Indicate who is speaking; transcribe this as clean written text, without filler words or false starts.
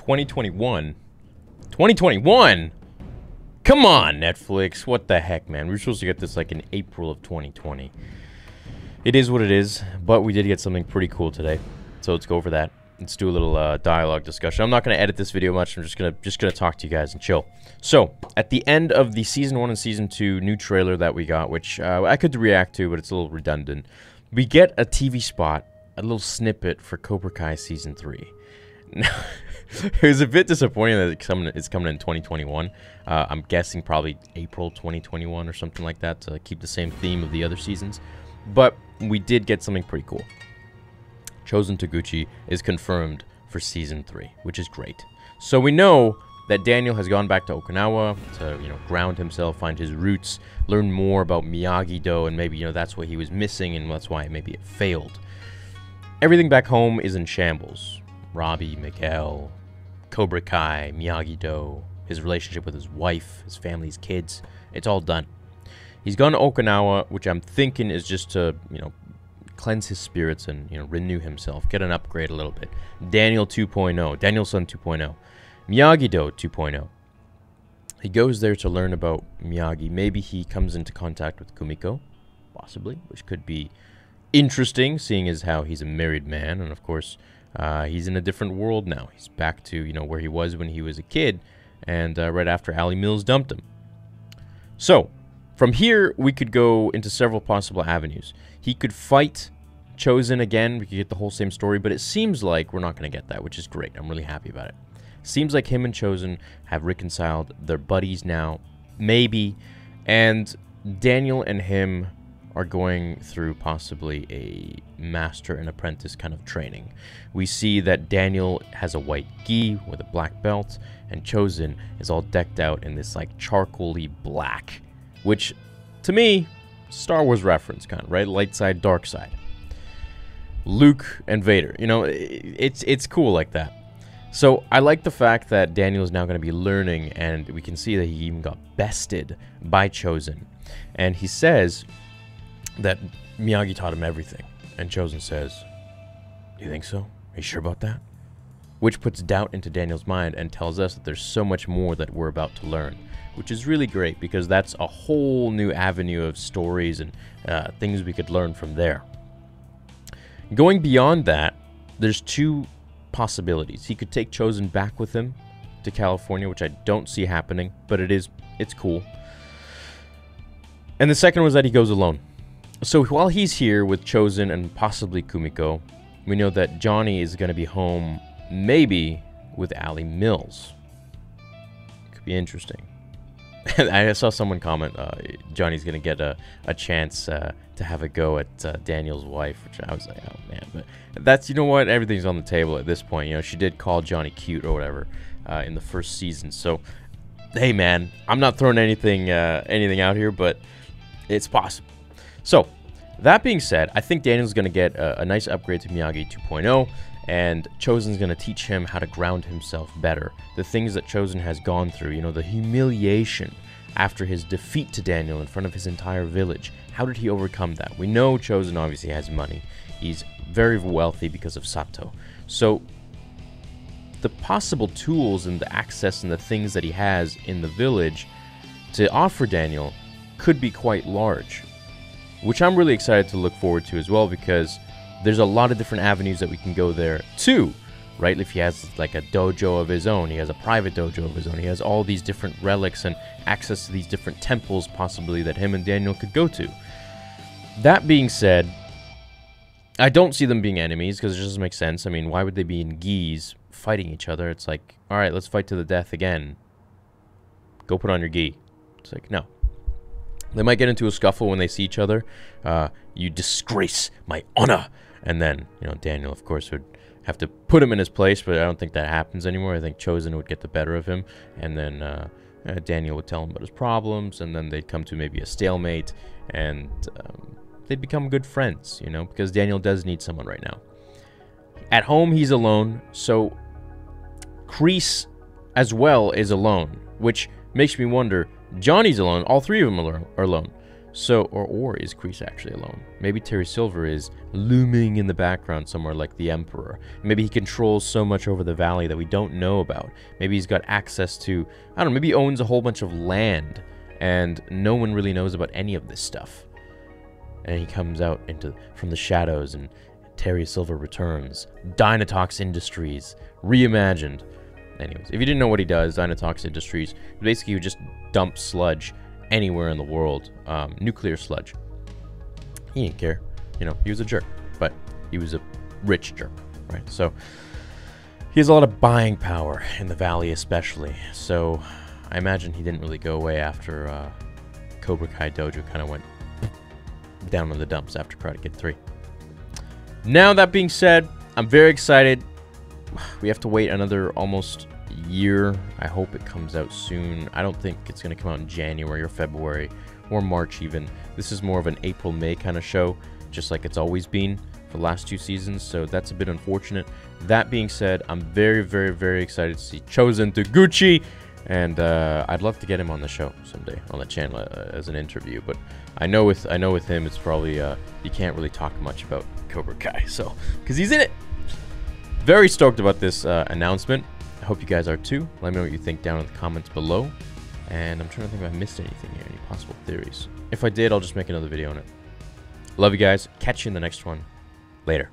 Speaker 1: 2021? 2021? Come on, Netflix. What the heck, man? We were supposed to get this like in April of 2020. It is what it is, but we did get something pretty cool today. So let's go over that. Let's do a little dialogue discussion. I'm not going to edit this video much. I'm just gonna talk to you guys and chill. So, at the end of the Season 1 and Season 2 new trailer that we got, which I could react to, but it's a little redundant, we get a TV spot, a little snippet for Cobra Kai Season 3. Now, it was a bit disappointing that it's coming in 2021. I'm guessing probably April 2021 or something like that to keep the same theme of the other seasons. But we did get something pretty cool. Chozen Taguchi is confirmed for Season 3, which is great. So we know that Daniel has gone back to Okinawa to, ground himself, find his roots, learn more about Miyagi-Do, and maybe, that's what he was missing, and that's why maybe it failed. Everything back home is in shambles. Robbie, Miguel, Cobra Kai, Miyagi-Do, his relationship with his wife, his family, his kids, it's all done. He's gone to Okinawa, which I'm thinking is just to, cleanse his spirits and, renew himself, get an upgrade a little bit. Daniel 2.0, Daniel-san 2.0, Miyagi-Do 2.0. He goes there to learn about Miyagi. Maybe he comes into contact with Kumiko, possibly, which could be interesting, seeing as how he's a married man, and of course, he's in a different world now. He's back to, where he was when he was a kid, and right after Ali Mills dumped him. So, from here, we could go into several possible avenues. He could fight Chozen again. We could get the whole same story, but it seems like we're not going to get that, which is great. I'm really happy about it. Seems like him and Chozen have reconciled. They're buddies now, maybe. And Daniel and him are going through possibly a master and apprentice kind of training. We see that Daniel has a white gi with a black belt, and Chozen is all decked out in this like charcoal-y black, which, to me, Star Wars reference kind of, right? Light side, dark side. Luke and Vader, it's cool like that. So I like the fact that Daniel is now going to be learning, and we can see that he even got bested by Chozen. And he says that Miyagi taught him everything. And Chozen says, "Do you think so? Are you sure about that?" Which puts doubt into Daniel's mind and tells us that there's so much more that we're about to learn. Which is really great, because that's a whole new avenue of stories and things we could learn from there. Going beyond that, there's two possibilities. He could take Chozen back with him to California, which I don't see happening, but it's cool. And the second was that he goes alone. So while he's here with Chozen and possibly Kumiko, we know that Johnny is going to be home, maybe with Ali Mills. Could be interesting. I saw someone comment, Johnny's going to get a chance to have a go at Daniel's wife, which I was like, oh man. But that's, what, everything's on the table at this point. She did call Johnny cute or whatever in the first season. So, hey man, I'm not throwing anything out here, but it's possible. So, that being said, I think Daniel's going to get a nice upgrade to Miyagi 2.0. And Chozen's going to teach him how to ground himself better. The things that Chozen has gone through, the humiliation after his defeat to Daniel in front of his entire village. How did he overcome that? We know Chozen obviously has money. He's very wealthy because of Sato. So, the possible tools and the access and the things that he has in the village to offer Daniel could be quite large. Which I'm really excited to look forward to as well, because there's a lot of different avenues that we can go there too, right? If he has like a dojo of his own, he has a private dojo of his own, he has all these different relics and access to these different temples possibly that him and Daniel could go to. That being said, I don't see them being enemies, because it doesn't make sense. I mean, why would they be in gis fighting each other? It's like, all right, let's fight to the death again. Go put on your gi. It's like, no. They might get into a scuffle when they see each other. You disgrace my honor. And then, Daniel, of course, would have to put him in his place, but I don't think that happens anymore. I think Chozen would get the better of him, and then Daniel would tell him about his problems, and then they'd come to maybe a stalemate, and they'd become good friends, because Daniel does need someone right now. At home, he's alone, so Kreese as well is alone, which makes me wonder, Johnny's alone, all three of them are alone. So, or is Kreese actually alone? Maybe Terry Silver is looming in the background somewhere like the Emperor. Maybe he controls so much over the valley that we don't know about. Maybe he's got access to, I don't know, maybe he owns a whole bunch of land and no one really knows about any of this stuff. And he comes out from the shadows and Terry Silver returns. Dynatox Industries, reimagined. Anyways, if you didn't know what he does, Dynatox Industries, basically he would just dump sludge anywhere in the world. Nuclear sludge. He didn't care. You know, he was a jerk, but he was a rich jerk, right? So he has a lot of buying power in the valley especially. So I imagine he didn't really go away after Cobra Kai Dojo kind of went down in the dumps after Karate Kid 3. Now, that being said, I'm very excited. We have to wait another almost year. I hope it comes out soon. I don't think it's going to come out in January or February or March even. This is more of an April-May kind of show, just like it's always been for the last 2 seasons, so that's a bit unfortunate. That being said, I'm very, very, very excited to see Chozen Taguchi, and I'd love to get him on the show someday on the channel as an interview. But I know with him, it's probably you can't really talk much about Cobra Kai, so because he's in it. Very stoked about this announcement. I hope you guys are too. Let me know what you think down in the comments below. And I'm trying to think if I missed anything here, any possible theories. If I did, I'll just make another video on it. Love you guys. Catch you in the next one. Later.